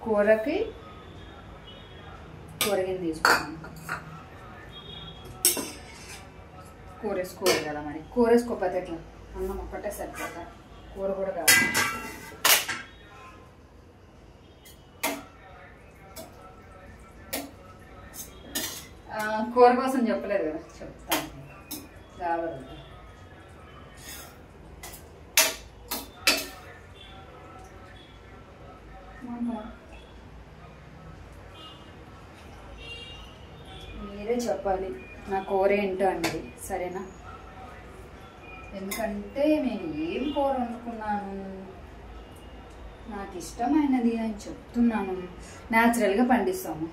కూరకి కూరగిని తీసుకున్నాను. కూర వేసుకోవాలి కదా, మరి కూర వేసుకోకపోతే ఎట్లా? అన్నం ఒక్కటే సరిపోతా, కూర కూడా కావాలి. కూర కోసం చెప్పలేదు కదా, చెప్తాను. కావాలి మీరే చెప్పాలి నా కూర ఏంటో అండి, సరేనా? ఎందుకంటే నేను ఏం కూర వండుకున్నాను, నాకు ఇష్టమైనది అని చెప్తున్నాను. న్యాచురల్గా పండిస్తాము,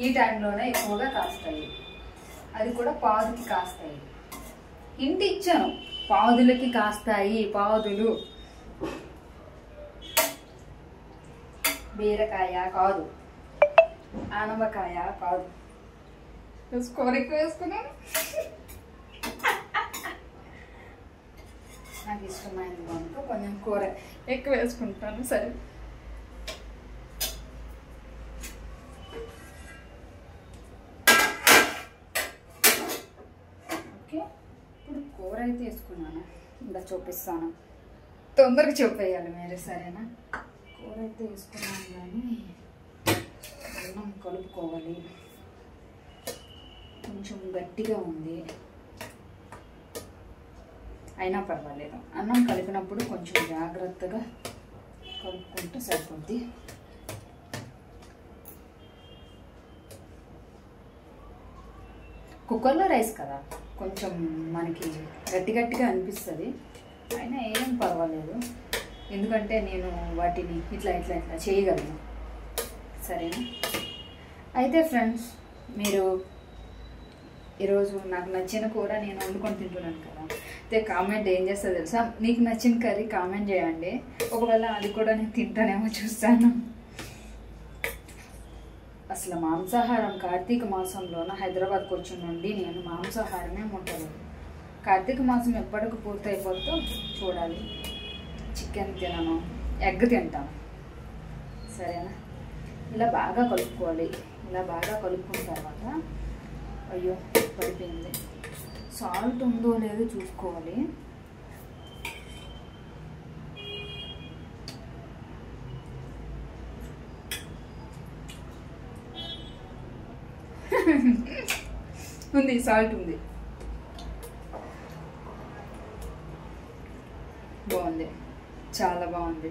ఈ టైంలోనే ఎక్కువగా కాస్తాయి, అది కూడా పాదుకి కాస్తాయి. ఇంటి ఇచ్చాను, పాదులకి కాస్తాయి. పాదులు బీరకాయ కాదు, ఆనవకాయ కాదు. కూర ఎక్కువ వేసుకున్నాను, నాకు ఇష్టమైనది కనుక కొంచెం కూర ఎక్కువ వేసుకుంటాను. సరే, ఓకే. ఇప్పుడు కూర అయితే వేసుకున్నాను, ఇంకా చూపిస్తాను. తొందరగా చూపేయాలి మీరు, సరేనా? కూర అయితే వేసుకున్నాను, కానీ అన్నం కలుపుకోవాలి. కొంచెం గట్టిగా ఉంది, అయినా పర్వాలేదు. అన్నం కలిపినప్పుడు కొంచెం జాగ్రత్తగా కలుపుకుంటే సరిపోద్ది. కుక్కర్లో రైస్ కదా, కొంచెం మనకి గట్టి గట్టిగా అనిపిస్తుంది, అయినా ఏం పర్వాలేదు. ఎందుకంటే నేను వాటిని ఇట్లా ఇట్లా ఇట్లా చేయగలను, సరేనా? అయితే ఫ్రెండ్స్, మీరు ఈరోజు నాకు నచ్చిన కూర నేను వండుకొని తింటున్నాను కదా, అయితే కామెంట్ ఏం చేస్తా తెలుసా? నీకు నచ్చిన కర్రీ కామెంట్ చేయండి, ఒకవేళ అది కూడా నేను తింటానేమో చూస్తాను. అసలు మాంసాహారం కార్తీక మాసంలోన హైదరాబాద్కి వచ్చిన నుండి నేను మాంసాహారమే ముట్టలేదు. కార్తీక మాసం ఎప్పటికి పూర్తయిపోతుందో చూడాలి. చికెన్ తినను, ఎగ్ తింటాను, సరేనా? ఇలా బాగా కలుపుకోవాలి. ఇలా బాగా కలుపుకున్న తర్వాత, అయ్యో పడిపోయింది, సాల్ట్ ఉందో లేదో చూసుకోవాలి. ఉంది, సాల్ట్ ఉంది, బాగుంది, చాలా బాగుంది.